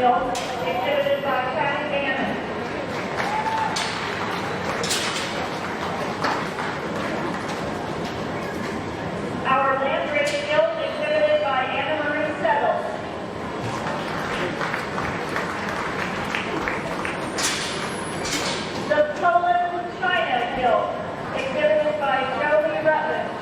guild, exhibited by Patty Bannon. Our land race guild, exhibited by Anna Marie Settles. The Poland China Guild, exhibited by Joey Rutledge.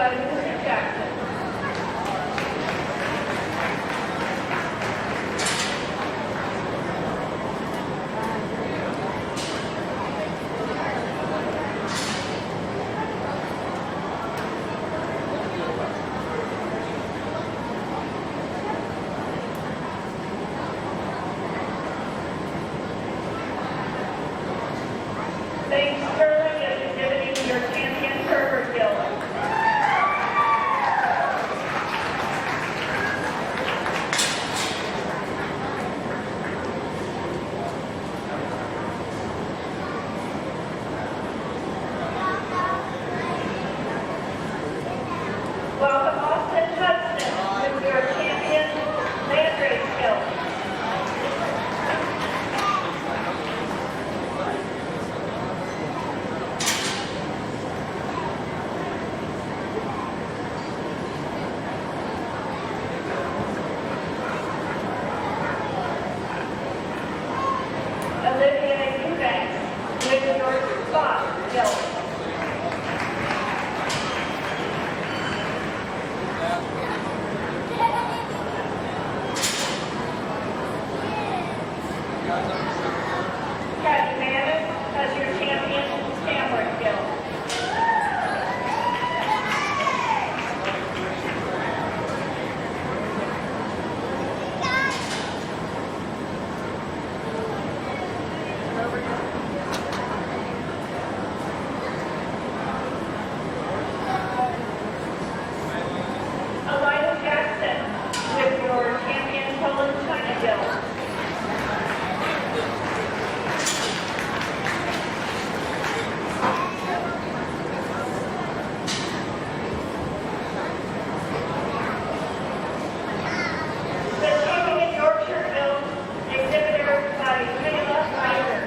by Mr. Jackson. Thanks, Sterling, is exhibiting your champion Turner Guild. Welcome Austin Hudson with your champion land race guild. Olivia Eubanks with your spot guild. Kathy Mammoth as your champion Cameron guild. Elida Jackson with your champion Poland China guild. The champion Yorkshire guild exhibitor by Kayla Ryder.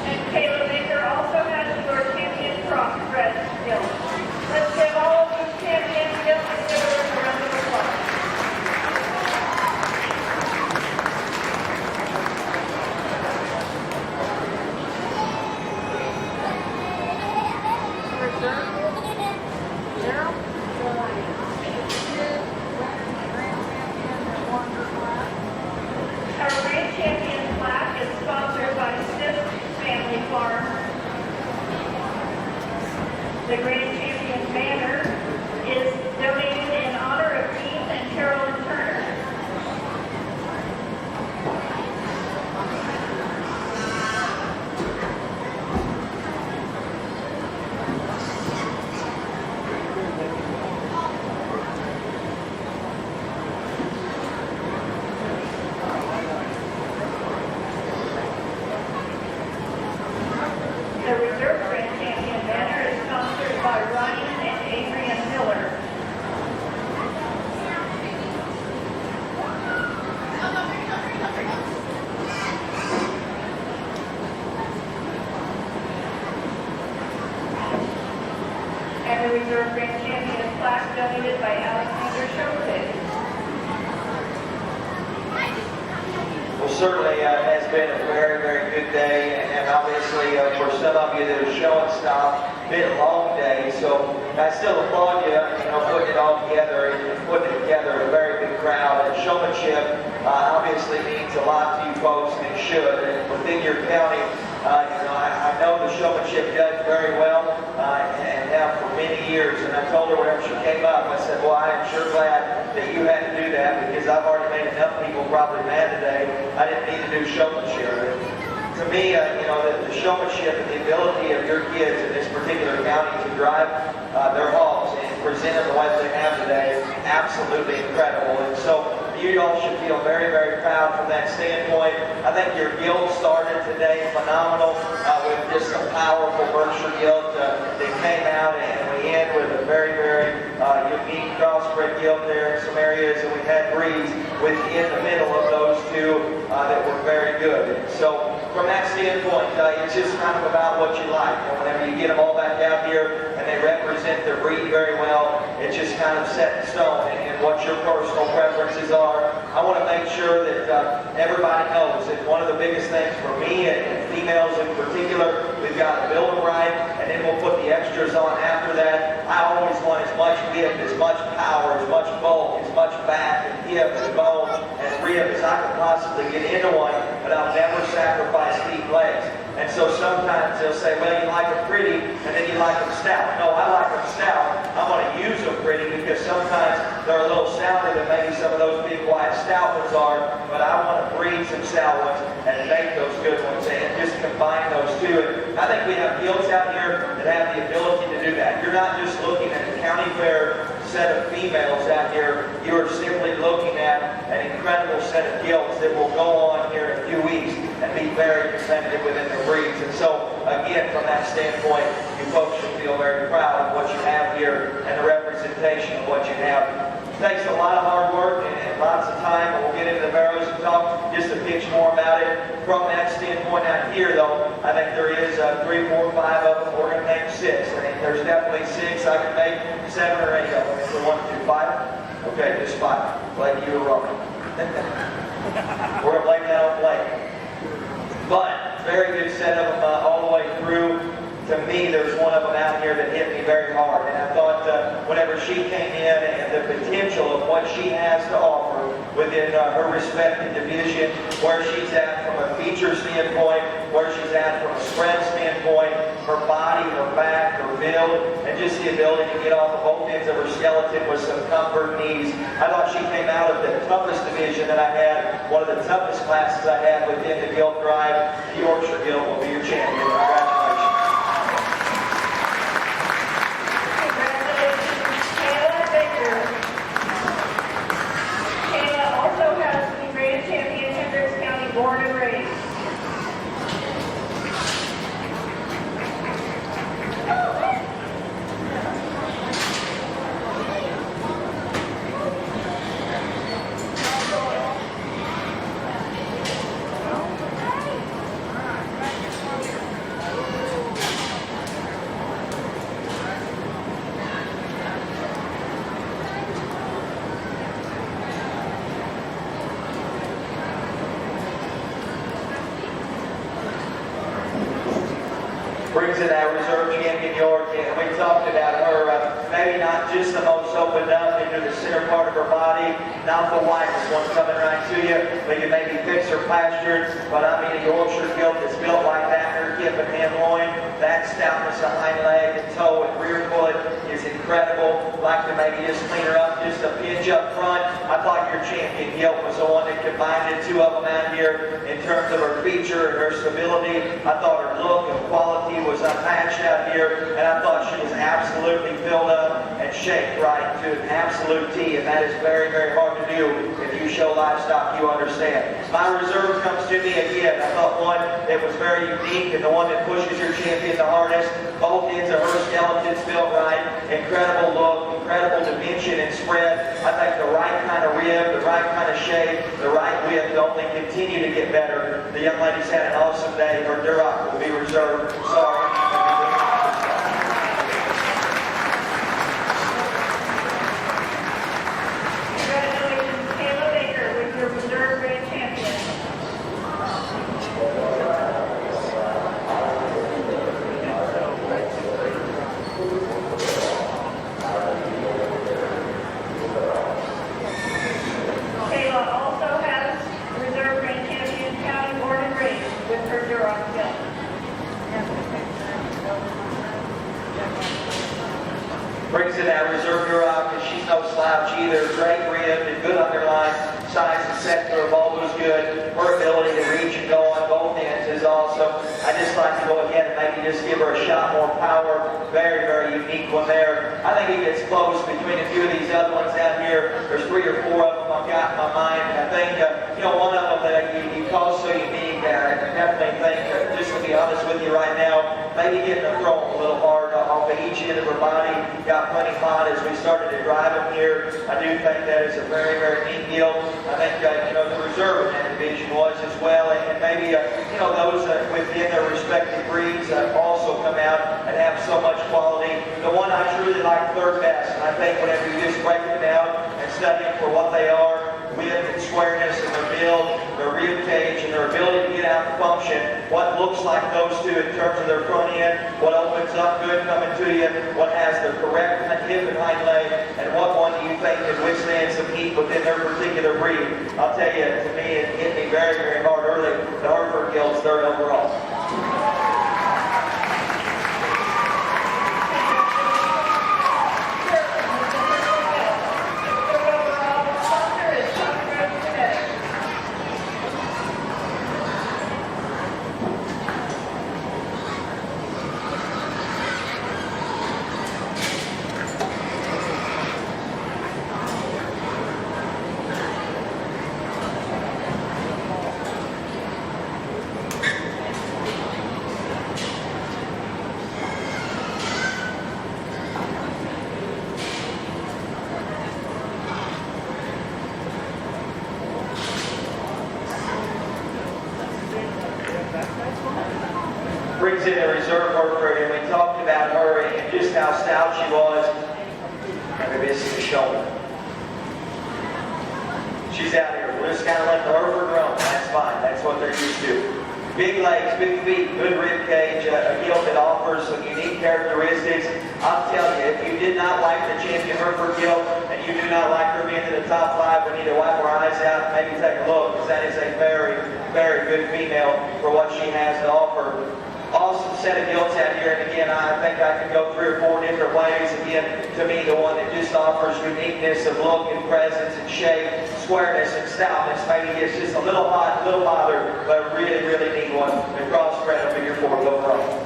And Kayla Baker also has your champion crossbred guild. Let's give all of these champion guild exhibitors a round of applause. Our grand champion plaque is sponsored by Stiff Family Farm. The grand champion banner is donated in honor of Keith and Carolyn Turner. The reserve grand champion banner is sponsored by Ryan and Adrian Miller. And the reserve grand champion plaque donated by Alexander Schofield. Well, certainly it has been a very, very good day, and obviously for some of you that are showing stuff, been a long day. So I still applaud you, putting it all together and putting it together. A very big crowd, and showmanship obviously means a lot to you folks, and it should. And within your county, I know the showmanship does very well, and have for many years. And I told her whenever she came up, I said, "Well, I am sure glad that you had to do that, because I've already made enough people probably mad today. I didn't need to do showmanship." To me, the showmanship and the ability of your kids in this particular county to drive their hogs and present them the way they have today is absolutely incredible. And so you all should feel very, very proud from that standpoint. I think your guild started today phenomenal with just a powerful Berkshire guild that came out, and we end with a very, very unique crossbred guild there in some areas, and we had breeds within the middle of those two that were very good. And so from that standpoint, it's just kind of about what you like. And whenever you get them all back out here and they represent their breed very well, it's just kind of set in stone and what your personal preferences are. I want to make sure that everybody knows that one of the biggest things for me and females in particular, we've got to build them right, and then we'll put the extras on after that. I always want as much width, as much power, as much bulk, as much back and hip and bone and rib as I can possibly get into one, but I'll never sacrifice feet and legs. And so sometimes they'll say, well, you like them pretty, and then you like them stout. No, I like them stout. I'm going to use them pretty because sometimes they're a little stouter than maybe some of those big, wide, stout ones are, but I want to breed some stout ones and make those good ones and just combine those two. And I think we have gilts out here that have the ability to do that. You're not just looking at the county fair set of females out here. You are simply looking at an incredible set of gilts that will go on here in a few weeks and be very competitive within the breeds. And so, again, from that standpoint, you folks should feel very proud of what you have here and the representation of what you have. It takes a lot of hard work and lots of time, and we'll get into the barrows and talk just a pinch more about it. From that standpoint out here, though, I think there is 3, 4, 5 of them. We're going to make 6. I think there's definitely 6. I can make 7 or 8 of them. If we want to do 5? Okay, just 5. Blake, you were wrong. We're going to blame that on Blake. But, very good set of them all the way through. To me, there's one of them out here that hit me very hard. And I thought whenever she came in and the potential of what she has to offer within her respective division, where she's at from a feature standpoint, where she's at from a spread standpoint, her body, her back, her build, and just the ability to get off of both ends of her skeleton with some comfort and ease. I thought she came out of the toughest division that I had, one of the toughest classes I had within the Gilt Drive. The Yorkshire Gilt will be your champion. Congratulations. Kayla also has the reigning champion, Hendrick County, born and raised. Brings in our reserve champion, York, and we talked about her, maybe not just the most opened up into the center part of her body, not the widest one coming right to you, but you maybe fix her posture, but I mean a Yorkshire Gilt that's built like that, her hip and hand loin, that stoutness of hind leg and toe and rear foot is incredible. Like to maybe just clean her up, just a pinch up front. I thought your champion Gilt was the one that combined the two of them out here in terms of her feature and her stability. I thought her look and quality was unmatched out here, and I thought she was absolutely filled up and shaped right to an absolute T, and that is very, very hard to do if you show livestock, you understand. My reserve comes to me again. I thought one that was very unique and the one that pushes your champion the hardest. Both ends of her skeleton's built right. Incredible look, incredible dimension and spread. I think the right kind of rib, the right kind of shape, the right width only continue to get better. The young lady's had an awesome day. Her Duroc will be reserved. Sorry. Congratulations, Kayla Baker, with your reserve grade champion. Kayla also has reserve grade champion, county born and raised, with her Duroc Gilt. Brings in that reserve Duroc, and she's no slouch either. Great rib and good underline. Size and sector of all was good. Her ability to reach and go on both ends is awesome. I just like to go ahead and maybe just give her a shot more power. Very, very unique one there. I think it gets close between a few of these other ones out here. There's 3 or 4 of them I've got in my mind. I think, one of them that you call so unique, I definitely think, just to be honest with you right now, maybe getting her thrown a little hard off of each end of her body. Got plenty hot as we started to drive them here. I do think that is a very, very neat deal. I think, the reserve in that division was as well. And maybe, those within their respective breeds also come out and have so much quality. The one I truly like third best, and I think whenever you just break them out and study them for what they are, width and squareness and their build, their real function, what looks like those two in terms of their front end, what opens up good coming to you, what has the correct hip and hind leg, and what one do you think can withstand some heat within their particular breed. I'll tell you, to me, it hit me very, very hard early. The Hereford Gill's third overall. Brings in the reserve Hereford, and we talked about her and just how stout she was. Maybe this is the shoulder. She's out here. We're just kind of letting the Hereford roam. That's fine. That's what they're used to. Big legs, big feet, good rib cage, a gill that offers some unique characteristics. I'll tell you, if you did not like the champion Hereford gill, and you do not like her being in the top 5, we need to wipe our eyes out and maybe take a look, because that is a very, very good female for what she has to offer. Awesome set of gilts out here, and again, I think I could go 3 or 4 different ways. Again, to me, the one that just offers uniqueness of look and presence and shape, squareness and stoutness. Maybe it's just a little hot, a little bothered, but a really, really neat one. The crossbred will be your 4th overall.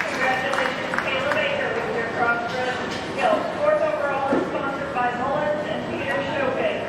Congratulations, Kayla Baker, with your crossbred gill. 4th overall is sponsored by Mullins and Peter Showcase.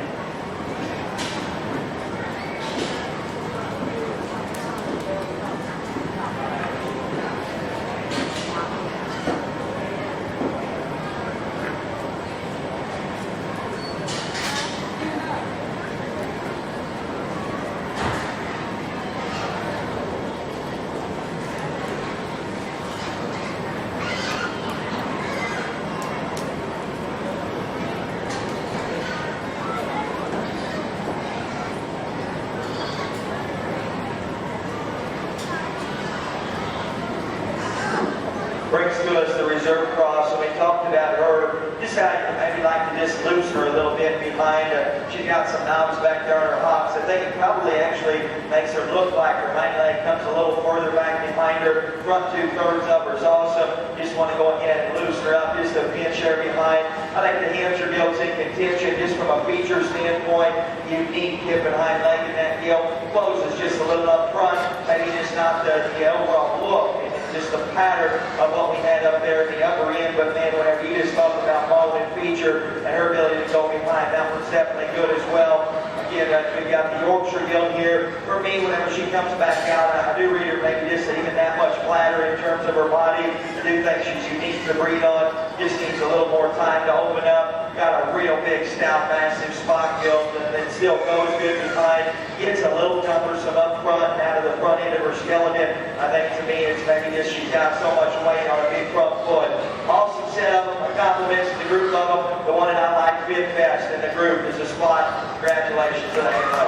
Brings to us the reserve cross, and we talked about her, just how you maybe like to just loose her a little bit behind. She's got some knobs back there on her hocks. I think it probably actually makes her look like her hind leg comes a little further back behind her. Front 2/3 up is awesome. Just want to go ahead and loose her up just a pinch there behind. I think the Hampshire gill's in contention just from a feature standpoint. Unique hip and hind leg in that gill. Closes just a little up front, maybe just not the overall look. Just the pattern of what we had up there at the upper end, but man, whenever you just talk about mold and feature and her ability to go behind, that one's definitely good as well. Again, we've got the Yorkshire gill here. For me, whenever she comes back out, I do read her maybe just even that much flatter in terms of her body. I do think she's unique to breed on. Just needs a little more time to open up. Got a real big, stout, massive spot gill that still goes good behind. Gets a little cumbersome up front and out of the front end of her skeleton. I think to me it's maybe just she's got so much weight on a big front foot. Awesome setup. Compliments to the group of them. The one that I like fit best in the group is the Spot. Congratulations to the AMO.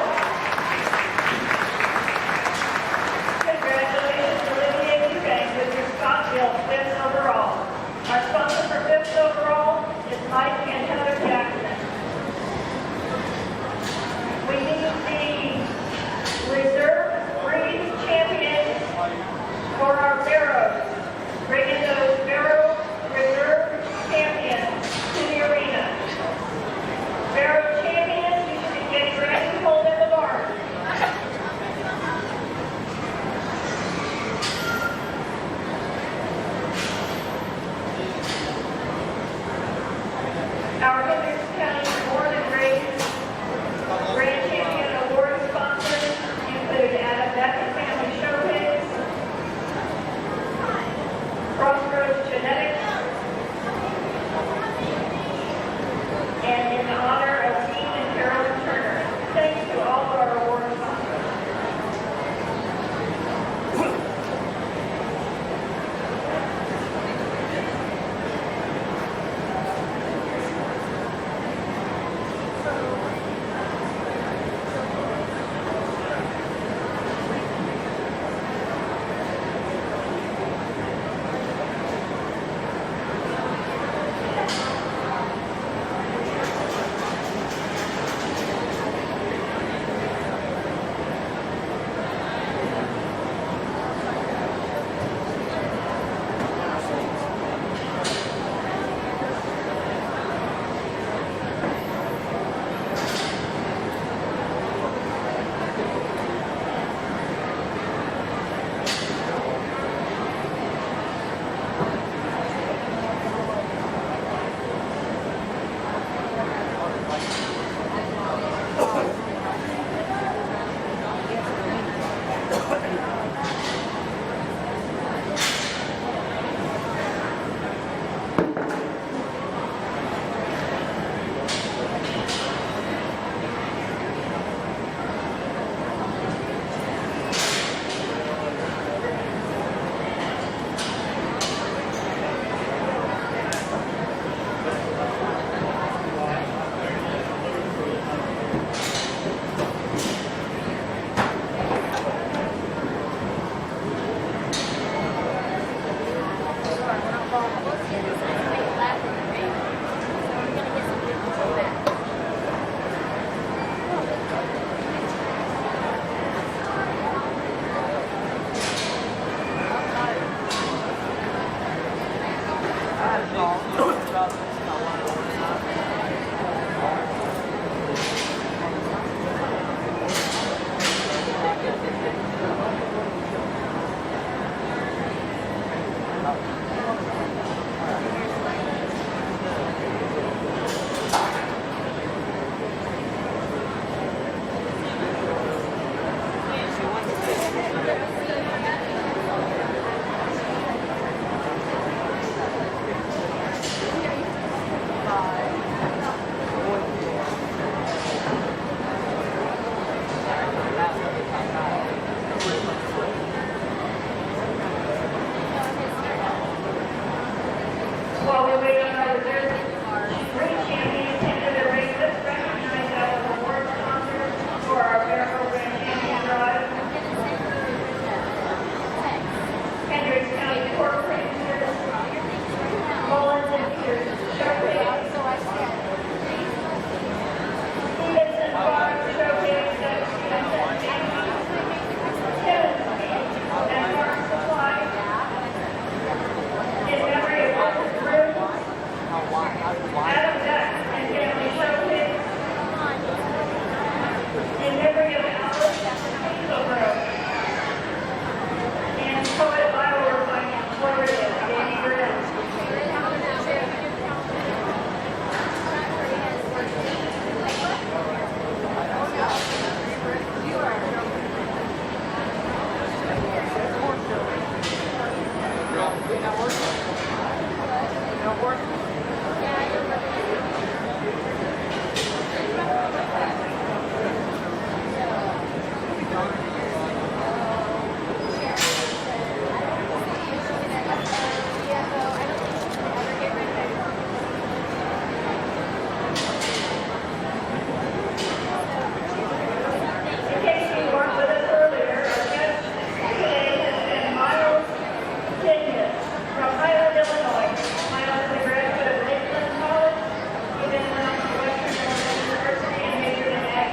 Congratulations, Olivia Eubank, with your Spot gill, 5th overall. Our sponsor for 5th overall is Mike and Heather Jackson. We need the reserve breed champions for our barrows. Bringing those barrow reserve champions to the arena. Barrow champions, you should be getting ready to hold their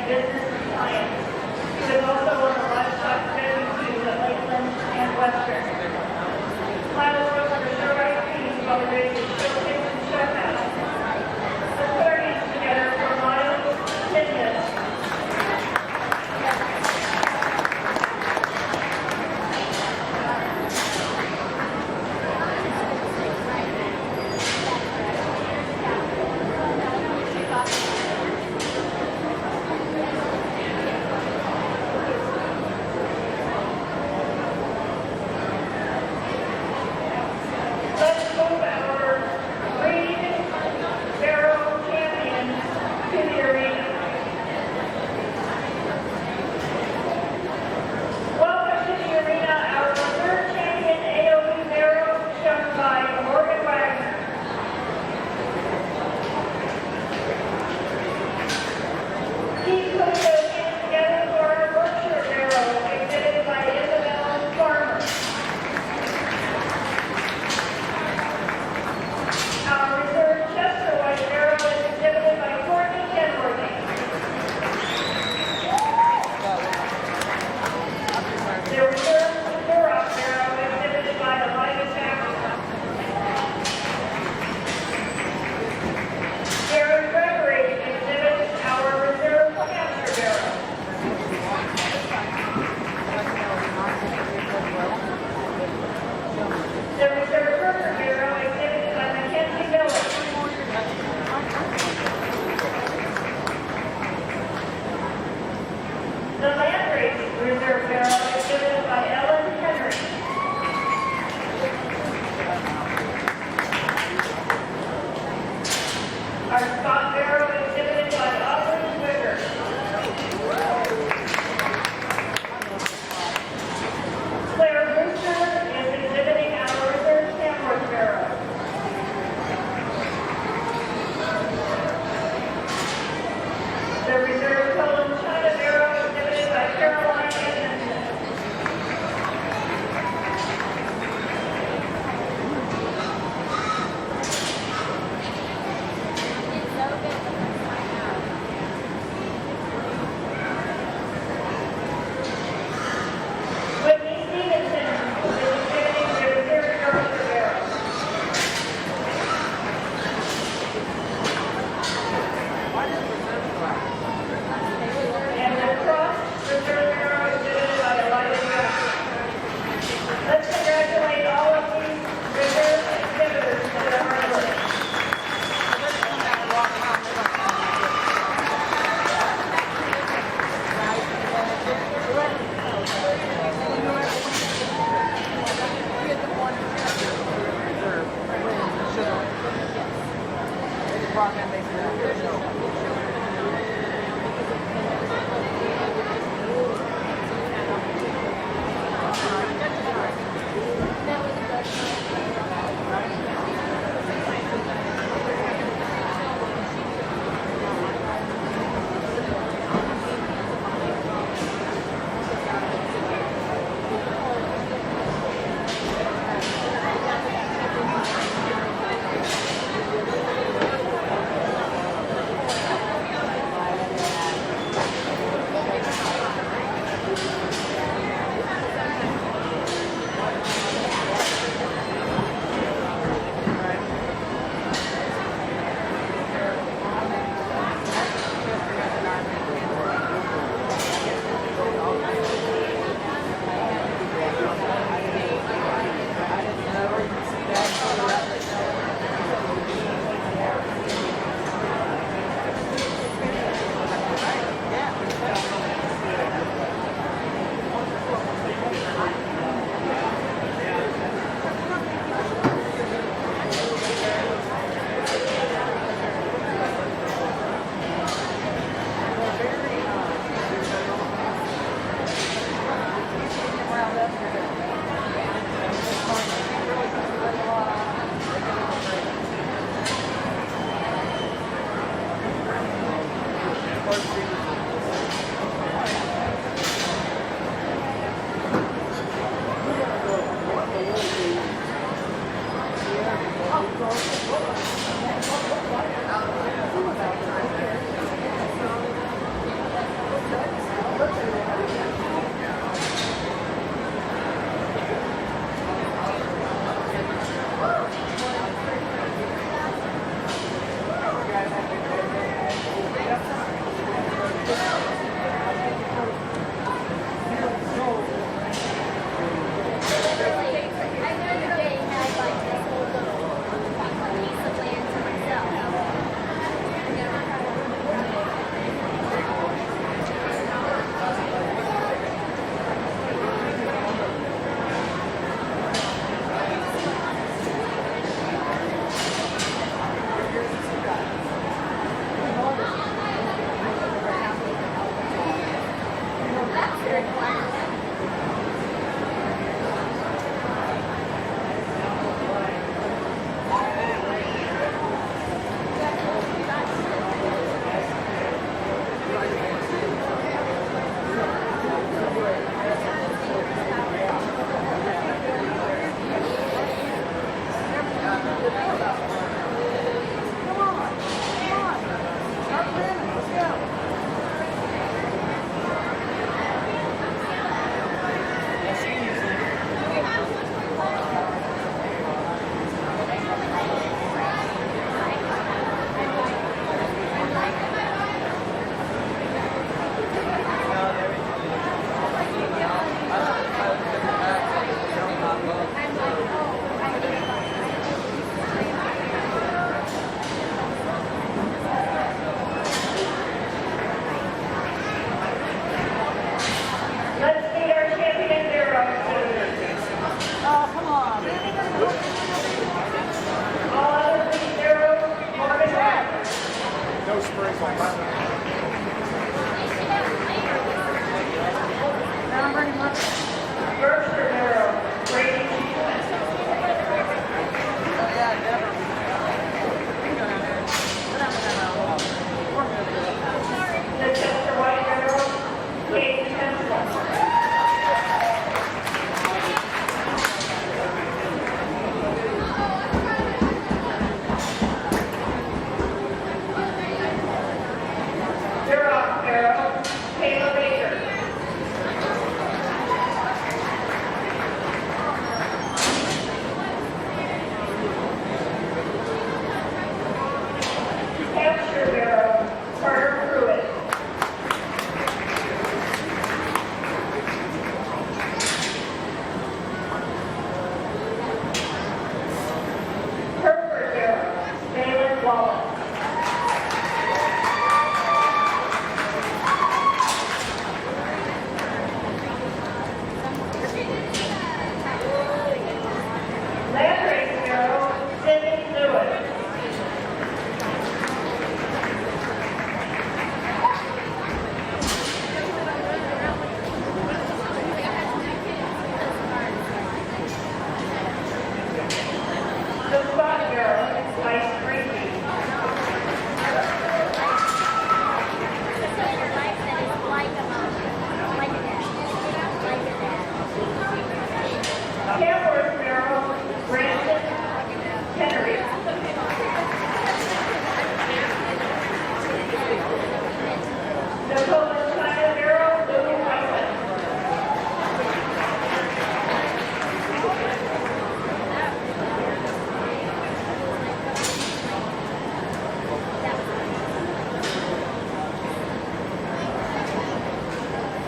business and science. He was also on the livestock training team at Lakeland and Western. Miles worked on the show right team while we raised the showcase and showhouse. Let's put our hands together for Miles, 10 minutes.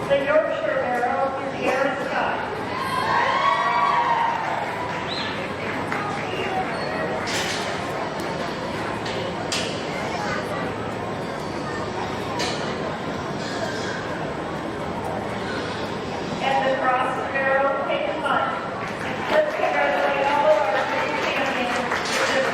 The Yorkshire Barrel is Aaron Scott. And the Cross Barrel, Peyton Hunt. Let's congratulate all of our three champions this year.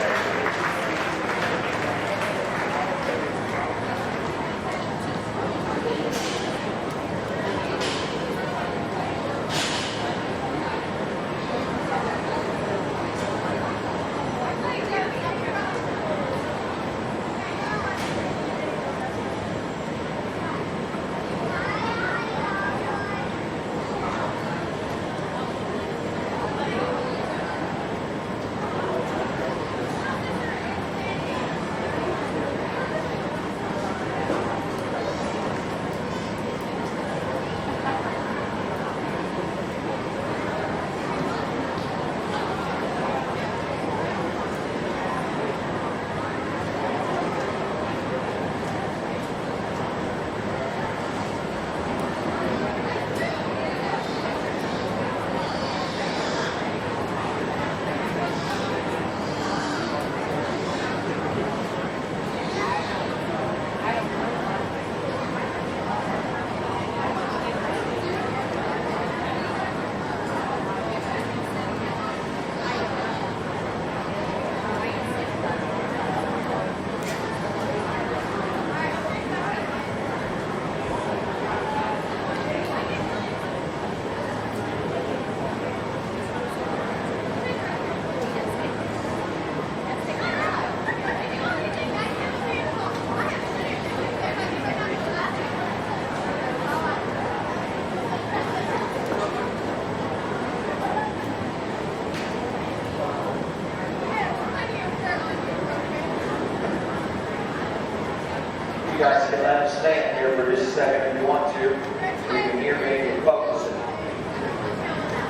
You guys can let us stand here for just a second if you want to. You can hear me and focus.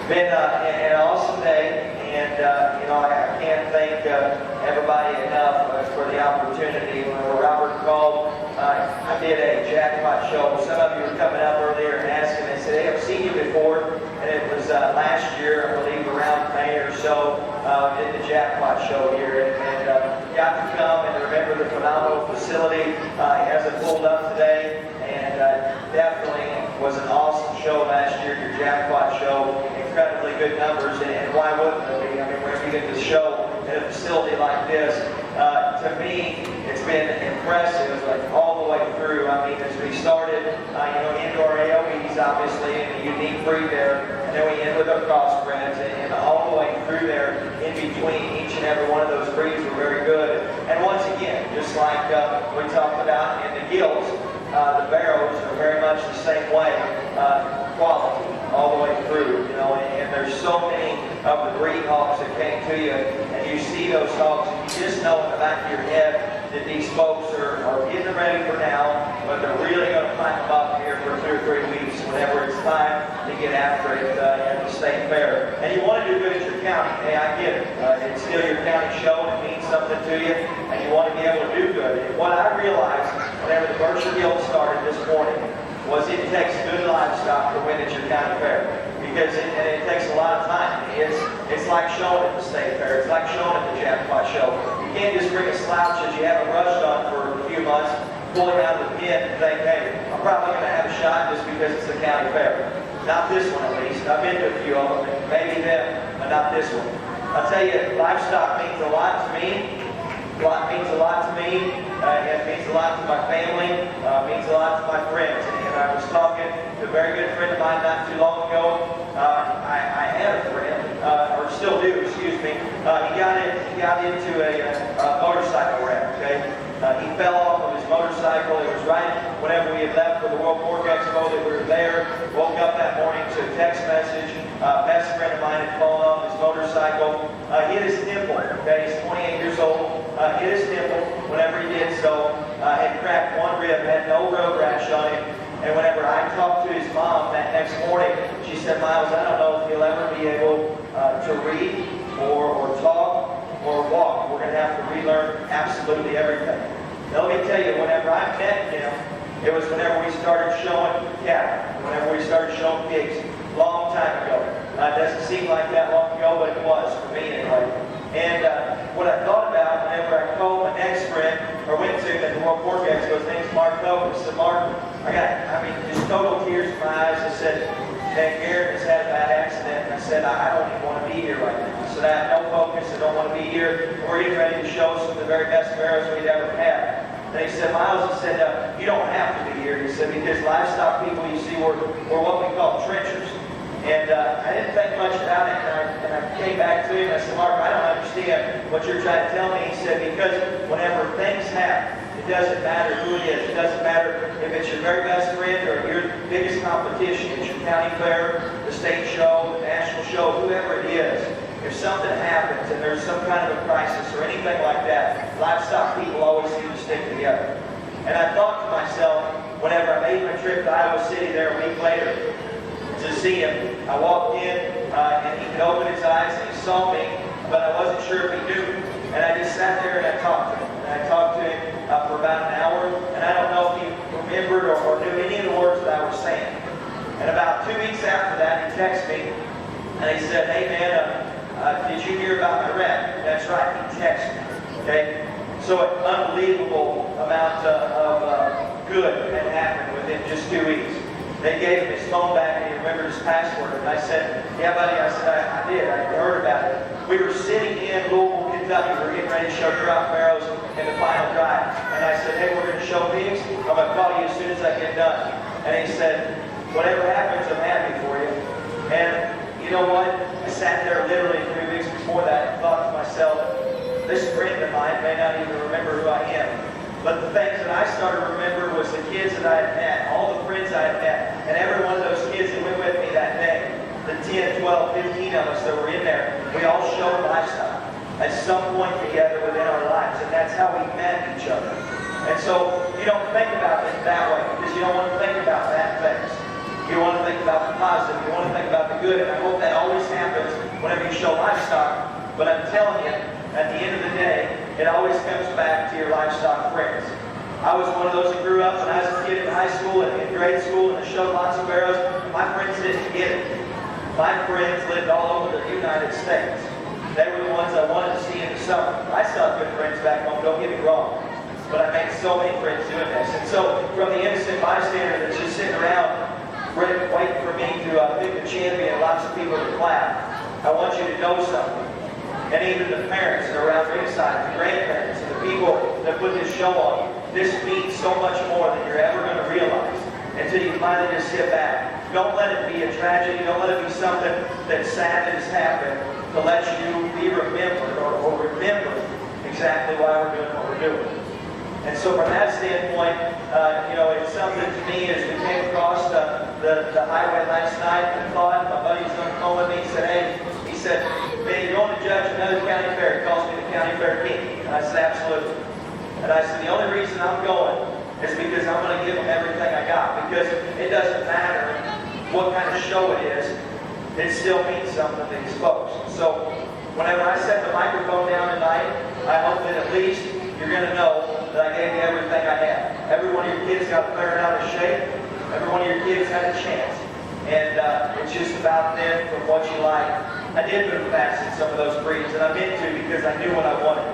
Been an awesome day, and I can't thank everybody enough for the opportunity. When Robert called, I did a jackpot show. Some of you were coming up earlier and asking. They said, "Hey, I've seen you before," and it was last year, I believe, around May or so. Did the jackpot show here, and got to come and remember the phenomenal facility. It hasn't pulled up today, and definitely was an awesome show last year, your jackpot show. Incredibly good numbers, and why wouldn't it be? I mean, whenever you get to show at a facility like this, to me, it's been impressive, like all the way through. I mean, as we started, indoor AOEs, obviously, and a unique breed there, and then we end with our crossbreds, and all the way through there, in between each and every one of those breeds were very good. And once again, just like we talked about in the gills, the barrows are very much the same way, quality all the way through, and there's so many of the breed hogs that came to you, and you see those hogs, and you just know in the back of your head that these folks are getting them ready for now, but they're really going to climb them up here for 2 or 3 weeks whenever it's time to get after it at the state fair. And you want to do good at your county. Hey, I get it. It's still your county show, and it means something to you, and you want to be able to do good. And what I realized whenever the Berkshire Guild started this morning was it takes good livestock to win at your county fair. Because it takes a lot of time. It's like showing at the state fair. It's like showing at the jackpot show. You can't just bring a slouch that you haven't rushed on for a few months, pull him out of the pen and think, hey, I'm probably going to have a shot just because it's the county fair. Not this one at least. I've been to a few of them, maybe them, but not this one. I'll tell you, livestock means a lot to me. It means a lot to me. It means a lot to my family. It means a lot to my friends. And I was talking to a very good friend of mine not too long ago. I had a friend, or still do, excuse me. He got into a motorcycle wreck. Okay, he fell off of his motorcycle. It was right whenever we had left for the World Pork Expo that we were there. Woke up that morning to a text message. Best friend of mine had fallen off his motorcycle. Hit his nipple. Okay, he's 28 years old. Hit his nipple. Whenever he did so, had cracked one rib, had no road rash on him. And whenever I talked to his mom that next morning, she said, "Miles, I don't know if he'll ever be able to read or talk or walk. We're going to have to relearn absolutely everything." Now, let me tell you, whenever I met him, it was whenever we started showing cattle. Whenever we started showing pigs, long time ago. It doesn't seem like that long ago, but it was for me anyway. And what I thought about whenever I called my next friend, or went to the World Pork Expo, his name's Mark Cope. I said, Mark, just total tears in my eyes. I said, hey, Garrett has had a bad accident. And I said, I don't even want to be here right now. I said, I have no focus. I don't want to be here. We're getting ready to show some of the very best barrows we'd ever had. And he said, Miles, he said, you don't have to be here. He said, because livestock people, you see, we're what we call trenchers. And I didn't think much about it, and I came back to him, and I said, Mark, I don't understand what you're trying to tell me. He said, because whenever things happen, it doesn't matter who it is. It doesn't matter if it's your very best friend or your biggest competition. It's your county fair, the state show, the national show, whoever it is. If something happens and there's some kind of a crisis or anything like that, livestock people always seem to stick together. And I thought to myself, whenever I made my trip to Iowa City there a week later, to see him. I walked in and he could open his eyes and he saw me, but I wasn't sure if he knew. And I just sat there and I talked to him. And I talked to him for about an hour, and I don't know if he remembered or knew any of the words that I was saying. And about 2 weeks after that, he texted me and he said, hey man, did you hear about my rep? That's right, he texted me. Okay? So an unbelievable amount of good had happened within just 2 weeks. They gave him his phone back and he remembered his password. And I said, yeah, buddy, I said, I did. I heard about it. We were sitting in Louisville, Kentucky. We were getting ready to show drop barrows in the final drive. And I said, hey, we're going to show pigs. I'm going to call you as soon as I get done. And he said, whatever happens, I'm happy for you. And you know what? I sat there literally 3 weeks before that and thought to myself, this friend of mine may not even remember who I am. But the things that I started to remember was the kids that I had met, all the friends I had met, and every one of those kids that went with me that day, the 10, 12, 15 of us that were in there, we all showed lifestyle at some point together within our lives, and that's how we met each other. And so you don't think about it that way, because you don't want to think about bad things. You want to think about the positive, you want to think about the good, and I hope that always happens whenever you show livestock. But I'm telling you, at the end of the day, it always comes back to your livestock friends. I was one of those that grew up when I was a kid in high school and in grade school and showed lots of barrows. My friends didn't get it. My friends lived all over the United States. They were the ones I wanted to see in the summer. I still have good friends back home, don't get me wrong. But I made so many friends doing this. And so from the innocent bystander that's just sitting around waiting for me to pick the champion and lots of people to clap, I want you to know something. And even the parents that are around ringside, the grandparents, and the people that put this show on, this means so much more than you're ever going to realize until you finally just sit back. Don't let it be a tragedy. Don't let it be something that's sad that has happened to let you be remembered or remember exactly why we're doing what we're doing. And so from that standpoint, it's something to me as we came across the highway last night and thought, my buddy's on the phone with me, he said, man, you're going to judge another county fair. He calls me the county fair king. And I said, absolutely. And I said, the only reason I'm going is because I'm going to give them everything I got. Because it doesn't matter what kind of show it is, it still means something to these folks. So whenever I set the microphone down tonight, I hope that at least you're going to know that I gave you everything I had. Every one of your kids got cleared out of shape. Every one of your kids had a chance. And it's just about them from what you like. I did move fast in some of those breeds, and I meant to because I knew what I wanted.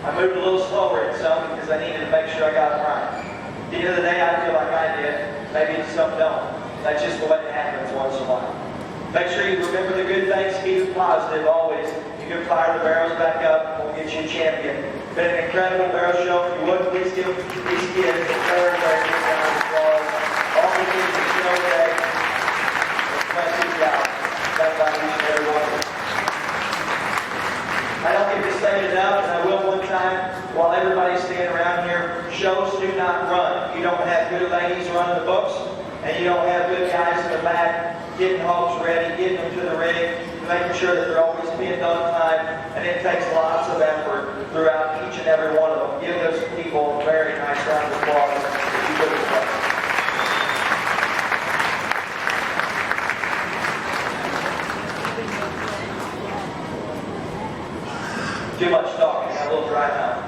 I moved a little slower in some because I needed to make sure I got it right. At the end of the day, I feel like I did. Maybe some don't. That's just the way it happens once in a while. Make sure you remember the good things, keep it positive always. You can fire the barrels back up, and we'll get you a champion. It's been an incredible barrel show. If you would, please give these kids a very, very good round of applause. All the kids in the show today, impressive job. That's why each and every one of them. I don't get to say it enough, and I will one time while everybody's standing around here. Shows do not run. You don't have good ladies running the books, and you don't have good guys in the back getting hogs ready, getting them to the rig, making sure that they're always pinned on time, and it takes lots of effort throughout each and every one of them. Give those people a very nice round of applause if you put it well. Too much talking, got a little dry mouth.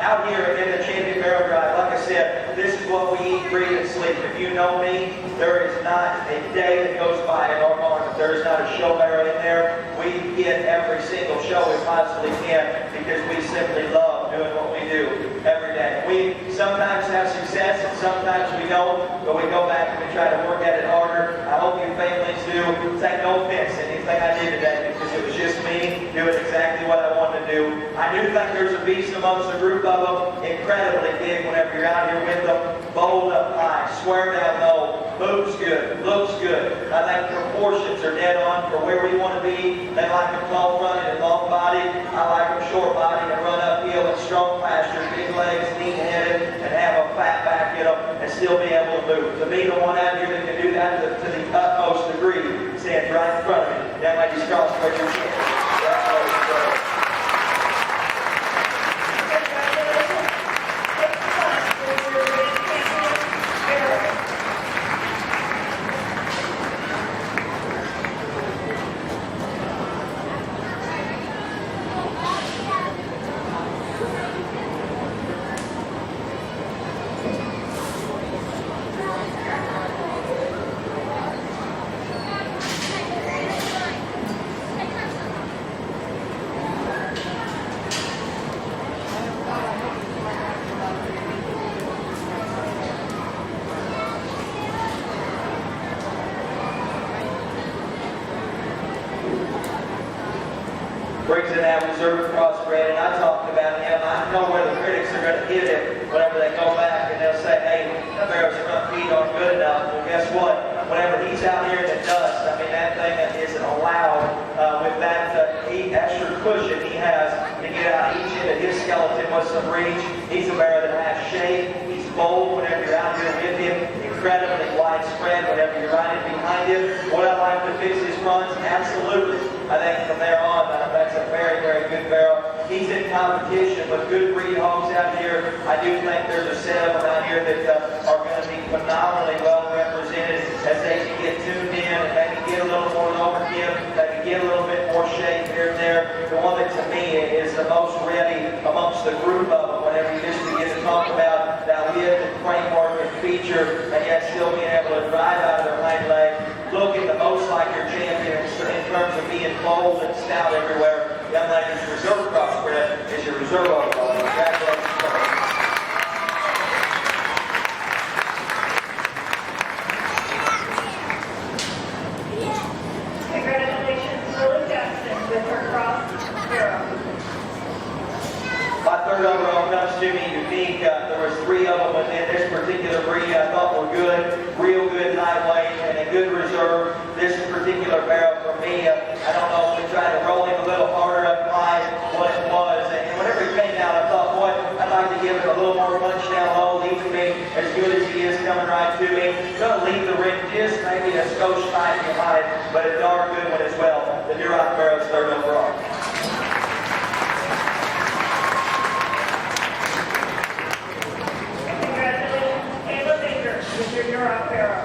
Out here in the Champion Barrel Drive, like I said, this is what we eat, breathe, and sleep. If you know me, there is not a day that goes by in our barn that there is not a show barrel in there. We get every single show we possibly can because we simply love doing what we do every day. We sometimes have success and sometimes we don't, but we go back and we try to work at it harder. I hope you families do. Take no offense to anything I did today because it was just me doing exactly what I wanted to do. I do think there's a beast amongst a group of them, incredibly big whenever you're out here with them. Bold up high, square down low, moves good, looks good. I think proportions are dead on for where we want to be. They like them tall fronted and long bodied. I like them short bodied and run uphill and strong pastures, big legs, neat headed, and have a fat back in them and still be able to move. To be the one out here that can do that to the utmost degree stands right in front of me. That ladies cross where you can. Congratulations, brother. Brings in that reserve crossbred, and I talked about him. I know where the critics are going to hit him whenever they go back and they'll say, hey, that barrel's front feet aren't good enough. Well, guess what? Whenever he's out here in the dust, I mean, that thing isn't allowed with that extra cushion he has to get out each end of his skeleton with some reach. He's a barrel that has shape. He's bold whenever you're out here with him. Incredibly widespread whenever you're riding behind him. Would I like to fix his fronts? Absolutely. I think from there on, that's a very, very good barrel. He's in competition with good breed hogs out here. I do think there's a set of them out here that are going to be phenomenally well represented as they can get tuned in and maybe get a little more overkill, maybe get a little bit more shape here and there. The one that to me is the most ready amongst the group of them whenever you just begin to talk about that width and framework and feature and yet still being able to drive out of their hind leg. Looking the most like your champion in terms of being bold and stout everywhere. Young ladies, reserve crossbred is your reserve overall. Congratulations, brother. Congratulations, Lily Jackson with her cross barrel. My third overall comes to me unique. There was 3 of them within this particular breed I thought were good, real good lightweight, and a good reserve. This particular barrel for me, I don't know if we tried to roll him a little harder up high, what it was. And whenever he came out, I thought, boy, I'd like to give it a little more punch down low, leave me as good as he is coming right to me. Gonna leave the ring just maybe a skosh tight behind, but a darn good one as well. The Duroc barrel's third overall. With your Duroc barrel.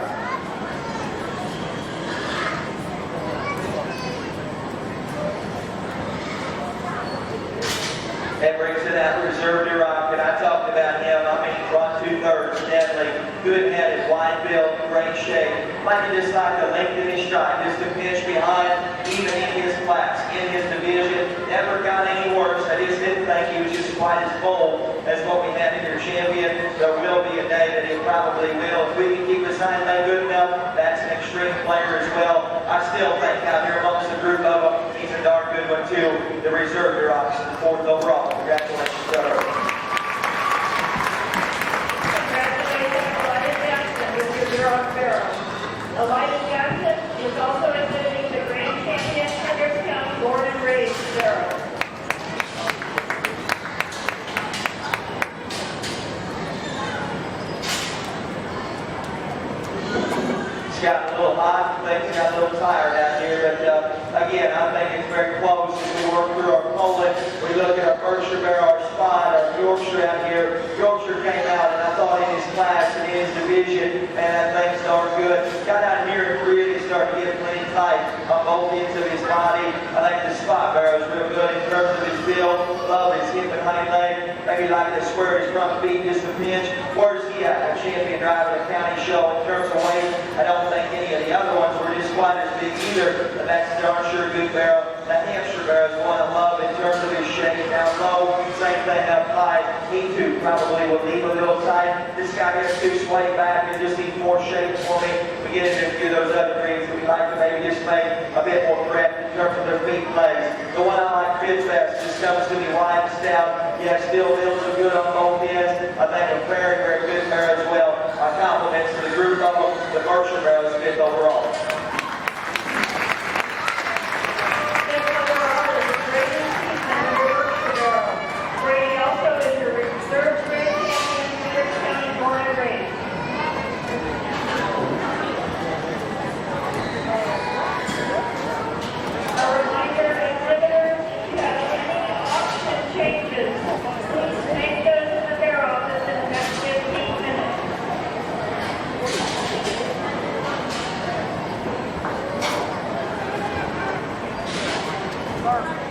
That brings in that reserve Duroc, and I talked about him. I mean, run 2/3, deadly, good-headed, wide build, great shape. Like he just like to lengthen his stride, just to finish behind, even in his class, in his division. Never got any worse. I just didn't think he was just quite as bold as what we had in your champion. There will be a day that he probably will. If we can keep his hind leg good enough, that's an extreme player as well. I still think out here amongst the group of them, he's a darn good one too. The reserve Durocs is the 4th overall. Congratulations, sir. Congratulations, Elijah Jackson with your Duroc barrel. Elijah Jackson is also exhibiting the Grand Champion Hendrick County Born and Raised barrel. Got a little hot, things got a little tired out here, but again, I think it's very close as we work through our polling. We look at our Berkshire barrel, our Spot, our Yorkshire out here. Yorkshire came out, and I thought in his class and in his division, man, that thing's darn good. Got out here and really started getting plenty height on both ends of his body. I think the spot barrel is real good in terms of his build. Love his hip and hind leg. Maybe like to square his front feet just a pinch. Where's he at? A champion driver at the county show in terms of weight. I don't think any of the other ones were just quite as big either. And that's darn sure good barrel. That hamster barrel is one I love in terms of his shape. Down low, same thing up high. He too probably will leave a little tight. This guy gets too swayed back and just needs more shape for me. We get into a few of those other breeds that we like to maybe just make a bit more correct in terms of their feet and legs. The one I like fits best just comes to me wide and stout. Yeah, still builds so good on both ends. I think a very, very good barrel as well. My compliments to the group of them. The Berkshire barrel is fifth overall. Brady also is your reserve grade champion in Hendrick County born and raised. A reminder, exhibitors, if you have any option changes, please make those in the fair office in the next 15 minutes. Sorry.